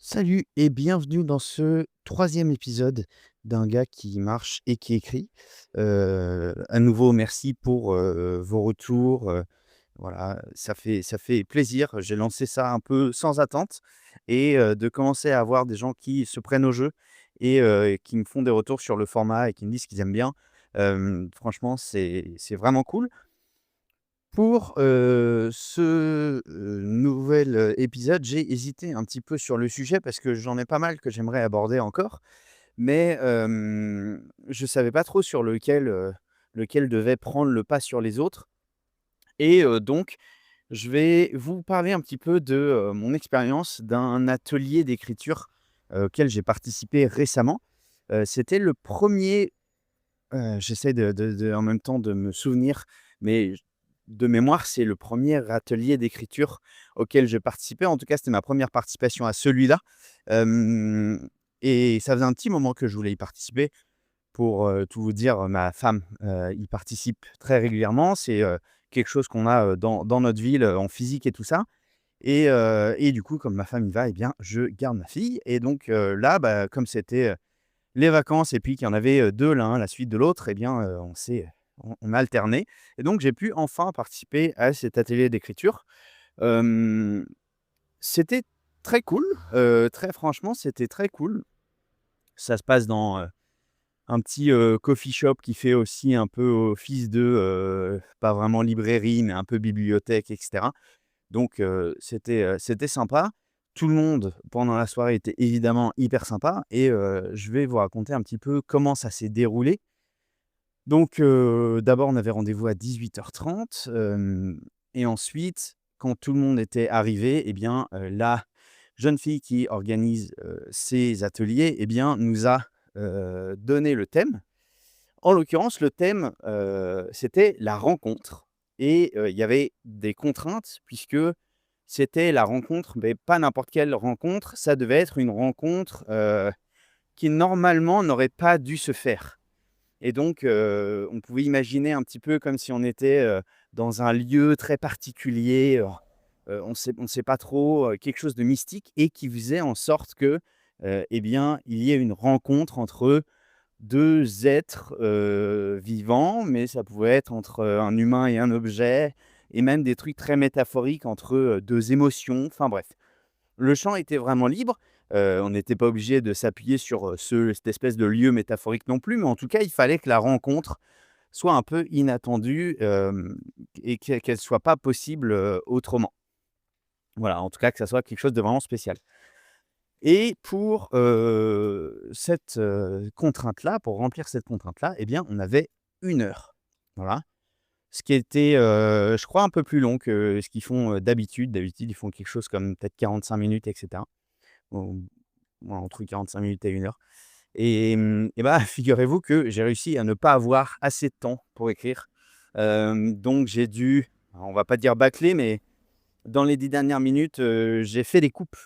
Salut et bienvenue dans ce troisième épisode d'un gars qui marche et qui écrit. À nouveau, merci pour vos retours. Voilà, ça fait plaisir. J'ai lancé ça un peu sans attente et de commencer à avoir des gens qui se prennent au jeu et qui me font des retours sur le format et qui me disent qu'ils aiment bien. Franchement, c'est vraiment cool. Pour, ce, nouvel, épisode, j'ai hésité un petit peu sur le sujet parce que j'en ai pas mal que j'aimerais aborder encore, mais, je savais pas trop sur lequel devait prendre le pas sur les autres et donc je vais vous parler un petit peu de, mon expérience d'un atelier d'écriture, auquel j'ai participé récemment. C'était le premier. J'essaie de en même temps de me souvenir, mais de mémoire, c'est le premier atelier d'écriture auquel je participais. En tout cas, c'était ma première participation à celui-là, hem et ça faisait un petit moment que je voulais y participer. Pour, tout vous dire, ma femme, y participe très régulièrement. C'est, quelque chose qu'on a, dans notre ville, en physique et tout ça et du coup, comme ma femme y va et bien, je garde ma fille et donc là, bah, comme c'était, les vacances et puis qu'il y en avait, 2 l'un à la suite de l'autre et bien, on a alterné et donc j'ai pu enfin participer à cet atelier d'écriture. Hem, C'était très cool, très franchement, c'était très cool. Ça se passe dans, un petit, coffee shop qui fait aussi un peu office de, pas vraiment librairie, mais un peu bibliothèque et cetera. Donc c'était sympa. Tout le monde, pendant la soirée, était évidemment hyper sympa et je vais vous raconter un petit peu comment ça s'est déroulé. Donc d'abord, on avait rendez-vous à 18h30, et ensuite, quand tout le monde était arrivé et bien, la jeune fille qui organise, ces ateliers et bien, nous a, donné le thème. En l'occurrence, le thème, c'était la rencontre et il y avait des contraintes puisque c'était la rencontre, mais pas n'importe quelle rencontre. Ça devait être une rencontre, qui normalement n'aurait pas dû se faire et donc on pouvait imaginer un petit peu comme si on était, dans un lieu très particulier, on sait pas trop, quelque chose de mystique et qui faisait en sorte que, et bien, il y ait une rencontre entre 2 êtres, vivants, mais ça pouvait être entre, un humain et un objet et même des trucs très métaphoriques entre, 2 émotions, enfin bref. Le champ était vraiment libre, on n'était pas obligé de s'appuyer sur, cette espèce de lieu métaphorique non plus, mais en tout cas, il fallait que la rencontre soit un peu inattendue, et qu'elle soit pas possible, autrement. Voilà, en tout cas, que ça soit quelque chose de vraiment spécial. Et pour, cette, contrainte-là, pour remplir cette contrainte-là, eh bien, on avait 1 heure. Voilà. Ce qui était, je crois un peu plus long que ce qu'ils font, d'habitude. D'habitude, ils font quelque chose comme peut-être 45 minutes et cetera. Ou ouais, entre 45 minutes et 1 heure. Et bah, figurez-vous que j'ai réussi à ne pas avoir assez de temps pour écrire. Donc j'ai dû, alors on va pas dire bâcler, mais dans les 10 dernières minutes, j'ai fait les coupes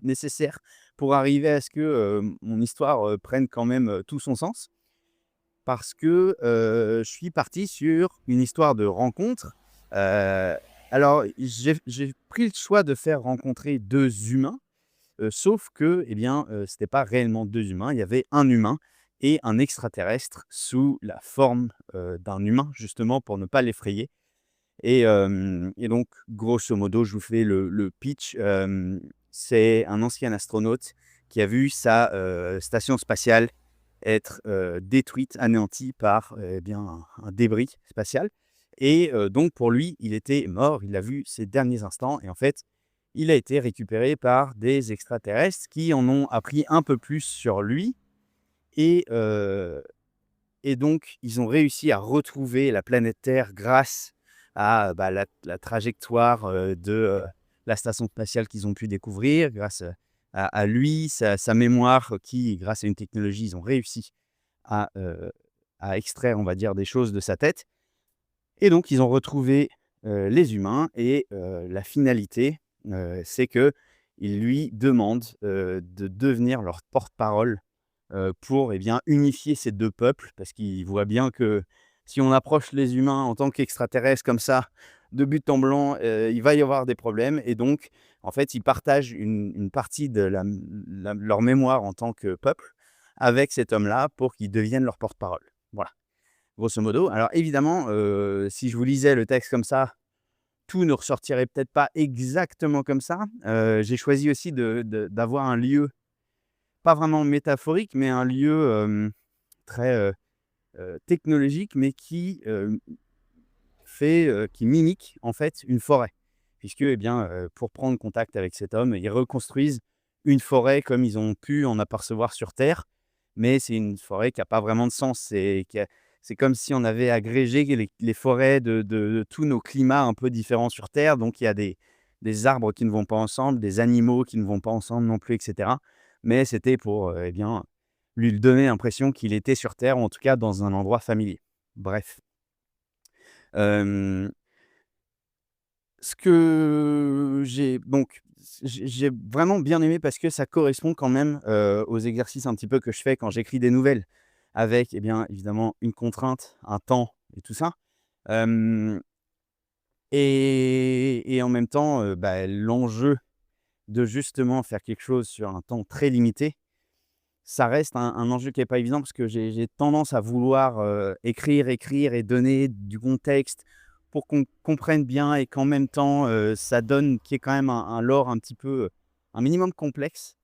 nécessaires pour arriver à ce que, mon histoire, prenne quand même, tout son sens. Parce que, je suis parti sur une histoire de rencontre. Heu, alors j'ai pris le choix de faire rencontrer 2 humains, sauf que, eh bien, c'était pas réellement 2 humains. Il y avait un humain et un extraterrestre sous la forme, d'un humain, justement pour ne pas l'effrayer. Et donc, grosso modo, je vous fais le pitch. C'est un ancien astronaute qui a vu sa, station spatiale être, détruite, anéantie par, eh bien, un débris spatial et donc pour lui, il était mort. Il a vu ses derniers instants et en fait, il a été récupéré par des extraterrestres qui en ont appris un peu plus sur lui et heu et donc, ils ont réussi à retrouver la planète Terre grâce à, bah, la trajectoire, de, la station spatiale qu'ils ont pu découvrir, grâce, à lui, sa mémoire qui, grâce à une technologie, ils ont réussi à, extraire, on va dire, des choses de sa tête et donc ils ont retrouvé, les humains et la finalité, c'est qu'ils lui demandent, de devenir leur porte-parole pour, eh bien, unifier ces 2 peuples. Parce qu'ils voient bien que si on approche les humains en tant qu'extraterrestres comme ça, de but en blanc, il va y avoir des problèmes et donc En fait, ils partagent une partie de leur mémoire en tant que peuple avec cet homme-là pour qu'il devienne leur porte-parole. Voilà, grosso modo. Alors évidemment, si je vous lisais le texte comme ça, tout ne ressortirait peut-être pas exactement comme ça. J'ai choisi aussi d'avoir un lieu, pas vraiment métaphorique, mais un lieu, très, technologique, mais qui mimique en fait une forêt. Puisque, eh bien, pour prendre contact avec cet homme, ils reconstruisent une forêt comme ils ont pu en apercevoir sur terre, mais c'est une forêt qui a pas vraiment de sens. C'est comme si on avait agrégé les forêts de tous nos climats un peu différents sur terre. Donc il y a des arbres qui ne vont pas ensemble, des animaux qui ne vont pas ensemble non plus et cetera. Mais c'était pour, eh bien, lui donner l'impression qu'il était sur terre ou en tout cas dans un endroit familier. Bref. Hem, Ce que j'ai vraiment bien aimé parce que ça correspond quand même, aux exercices un petit peu que je fais quand j'écris des nouvelles avec, eh bien, évidemment une contrainte, un temps et tout ça. Hem et en même temps, bah, l'enjeu de justement faire quelque chose sur un temps très limité, ça reste un enjeu qui est pas évident parce que j'ai tendance à vouloir, écrire, écrire et donner du contexte pour qu'on comprenne bien et qu'en même temps, ça donne qu'il y ait quand même un lore un petit peu, un minimum complexe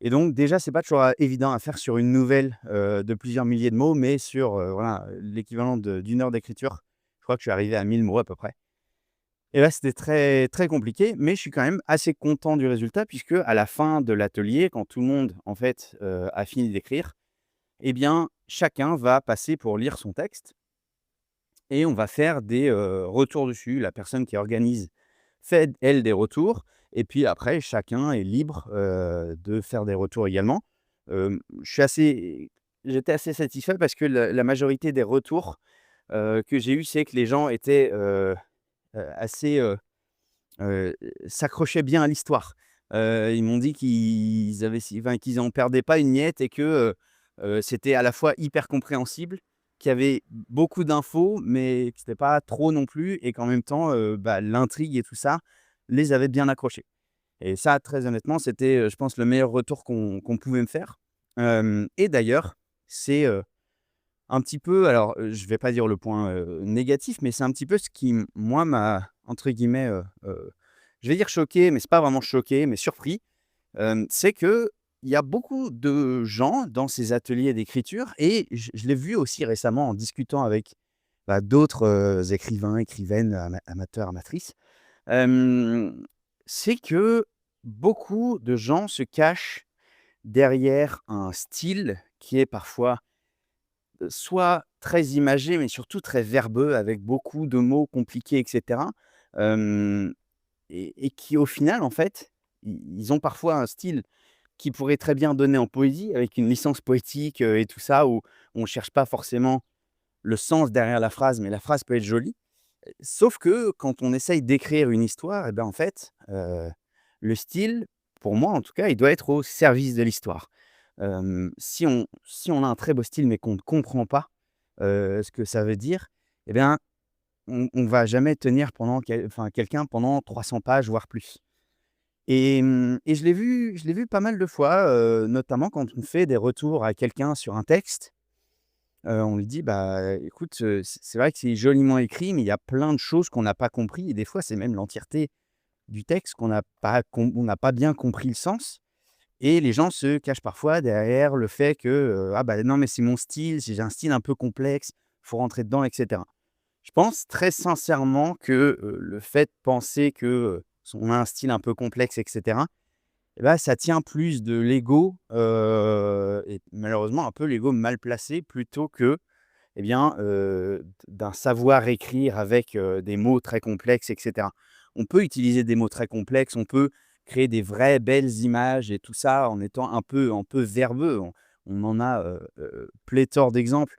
et donc déjà, c'est pas toujours, évident à faire sur une nouvelle, de plusieurs milliers de mots, mais sur, voilà, l'équivalent d'une heure d'écriture. Je crois que je suis arrivé à 1000 mots à peu près. Et là, c'était très, très compliqué, mais je suis quand même assez content du résultat puisque à la fin de l'atelier, quand tout le monde, en fait, a fini d'écrire, eh bien, chacun va passer pour lire son texte et on va faire des, retours dessus. La personne qui organise fait, elle, des retours et puis après chacun est libre, de faire des retours également. Je suis assez J'étais assez satisfait parce que la majorité des retours, que j'ai eus, c'est que les gens étaient, assez, s'accrochaient bien à l'histoire. Ils m'ont dit qu'ils en perdaient pas une miette et que, c'était à la fois hyper compréhensible, qu'il y avait beaucoup d'infos, mais que c'était pas trop non plus et qu'en même temps, bah, l'intrigue et tout ça les avait bien accrochés. Et ça, très honnêtement, c'était, je pense le meilleur retour qu'on pouvait me faire. Hem Et d'ailleurs, c'est, un petit peu alors, je vais pas dire le point, négatif, mais c'est un petit peu ce qui, moi, m'a entre guillemets, je vais dire choqué, mais c'est pas vraiment choqué, mais surpris. C'est qu'il y a beaucoup de gens dans ces ateliers d'écriture et je l'ai vu aussi récemment en discutant avec, bah, d'autres, écrivains, écrivaines, amateurs, amatrices. Hem, c'est que beaucoup de gens se cachent derrière un style qui est parfois soit très imagé, mais surtout très verbeux avec beaucoup de mots compliqués et cetera. Hem et qui au final, en fait, ils ont parfois un style qui pourrait très bien donner en poésie avec une licence poétique, et tout ça, où on ne cherche pas forcément le sens derrière la phrase, mais la phrase peut être jolie. Sauf que quand on essaye d'écrire une histoire et ben, en fait, le style, pour moi en tout cas, il doit être au service de l'histoire. Si on a un très beau style, mais qu'on ne comprend pas, ce que ça veut dire, eh bien, on va jamais tenir quelqu'un pendant 300 pages, voire plus. Et je l'ai vu pas mal de fois, notamment quand on fait des retours à quelqu'un sur un texte. On lui dit: «Bah, écoute, c'est vrai que c'est joliment écrit, mais il y a plein de choses qu'on n'a pas compris» et des fois, c'est même l'entièreté du texte on n'a pas bien compris le sens et les gens se cachent parfois derrière le fait que, «Ah bah, non, mais c'est mon style, j'ai un style un peu complexe, faut rentrer dedans» et cetera. Je pense très sincèrement que, le fait de penser que, on a un style un peu complexe et cetera et bah, ça tient plus de l'ego, et malheureusement un peu l'ego mal placé plutôt que, eh bien, d'un savoir écrire avec, des mots très complexes et cetera. On peut utiliser des mots très complexes, on peut créer des vraies belles images et tout ça en étant un peu verbeux. On en a, pléthore d'exemples.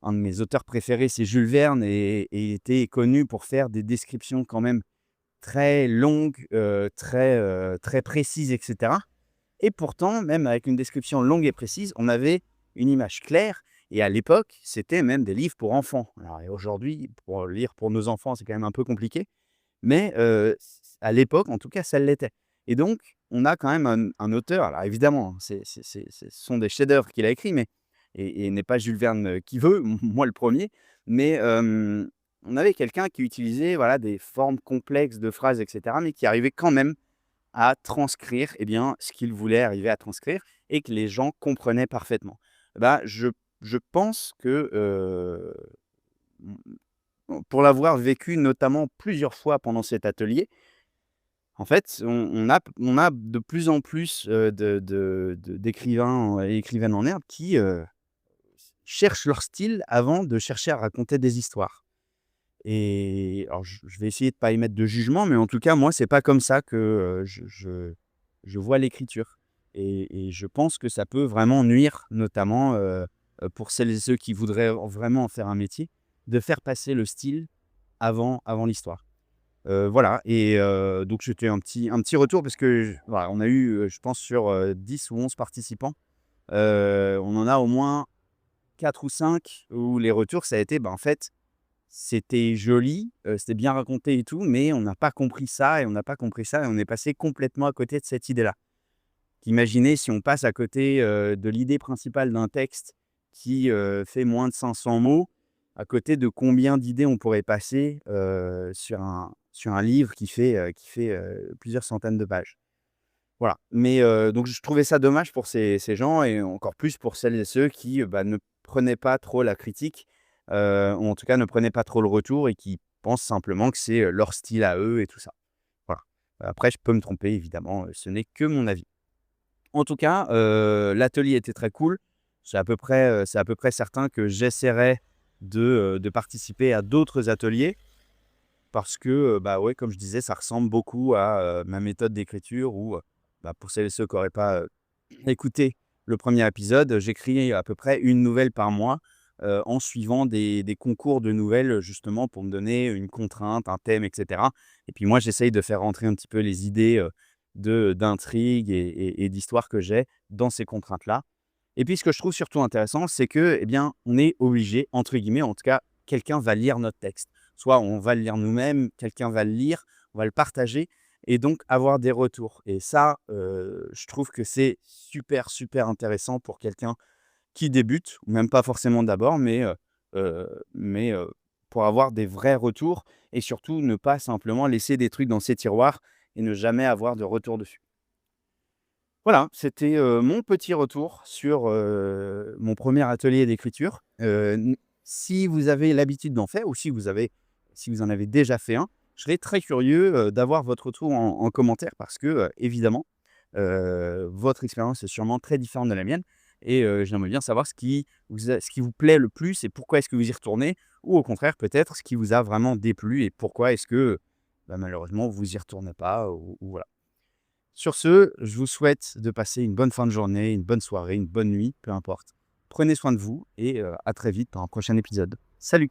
Un de mes auteurs préférés, c'est Jules Verne et il était connu pour faire des descriptions quand même très longues, très précises et cetera. Et pourtant, même avec une description longue et précise, on avait une image claire et à l'époque, c'était même des livres pour enfants. Alors et aujourd'hui, pour lire pour nos enfants, c'est quand même un peu compliqué, mais à l'époque, en tout cas, ça l'était. Et donc, on a quand même un auteur, alors évidemment, ce sont des chefs-d'œuvre qu'il a écrits, mais et n'est pas Jules Verne, qui veut, moi le premier, mais on avait quelqu'un qui utilisait, voilà, des formes complexes de phrases et cetera, mais qui arrivait quand même à transcrire, eh bien, ce qu'il voulait arriver à transcrire et que les gens comprenaient parfaitement. Bah, je pense que, pour l'avoir vécu notamment plusieurs fois pendant cet atelier, en fait, on a de plus en plus, d'écrivains et écrivaines en herbe qui, cherchent leur style avant de chercher à raconter des histoires. Et alors je vais essayer de pas émettre de jugement, mais en tout cas, moi, c'est pas comme ça que, je vois l'écriture et je pense que ça peut vraiment nuire, notamment, pour celles et ceux qui voudraient vraiment en faire un métier, de faire passer le style avant l'histoire. Voilà et donc c'était un petit retour parce que voilà, on a eu, je pense sur, 10 ou 11 participants, on en a au moins 4 ou 5 où les retours ça a été, bah, en fait, c'était joli, c'était bien raconté et tout, mais on n'a pas compris ça et on n'a pas compris ça et on est passé complètement à côté de cette idée-là. Imaginez si on passe à côté, de l'idée principale d'un texte qui, fait moins de 500 mots, à côté de combien d'idées on pourrait passer, sur un livre qui fait plusieurs centaines de pages. Voilà, mais donc je trouvais ça dommage pour ces gens et encore plus pour celles et ceux qui, bah, ne prenaient pas trop la critique, ou en tout cas ne prenaient pas trop le retour et qui pensent simplement que c'est, leur style à eux et tout ça. Voilà. Après je peux me tromper évidemment, ce n'est que mon avis. En tout cas, l'atelier était très cool. C'est à peu près certain que j'essaierai de participer à d'autres ateliers parce que, bah, ouais, comme je disais, ça ressemble beaucoup à, ma méthode d'écriture où, bah, pour celles et ceux qui n'auraient pas, écouté le premier épisode, j'écris à peu près une nouvelle par mois, en suivant des concours de nouvelles, justement pour me donner une contrainte, un thème et cetera et puis moi, j'essaye de faire rentrer un petit peu les idées, d'intrigue et d'histoire que j'ai dans ces contraintes-là et puis ce que je trouve surtout intéressant, c'est que, eh bien, on est obligé, entre guillemets, en tout cas, quelqu'un va lire notre texte. Soit on va le lire nous-mêmes, quelqu'un va le lire, on va le partager et donc avoir des retours et ça, je trouve que c'est super, super intéressant pour quelqu'un qui débute ou même pas forcément d'abord, mais pour avoir des vrais retours et surtout ne pas simplement laisser des trucs dans ses tiroirs et ne jamais avoir de retour dessus. Voilà, c'était, mon petit retour sur, mon premier atelier d'écriture. N Si vous avez l'habitude d'en faire ou si vous en avez déjà fait un, je serais très curieux, d'avoir votre retour en commentaire parce que, évidemment, votre expérience est sûrement très différente de la mienne et j'aimerais bien savoir ce qui vous plaît le plus et pourquoi est-ce que vous y retournez? Ou au contraire, peut-être, ce qui vous a vraiment déplu et pourquoi est-ce que, bah, malheureusement, vous y retournez pas ou voilà. Sur ce, je vous souhaite de passer une bonne fin de journée, une bonne soirée, une bonne nuit, peu importe. Prenez soin de vous et à très vite dans un prochain épisode. Salut!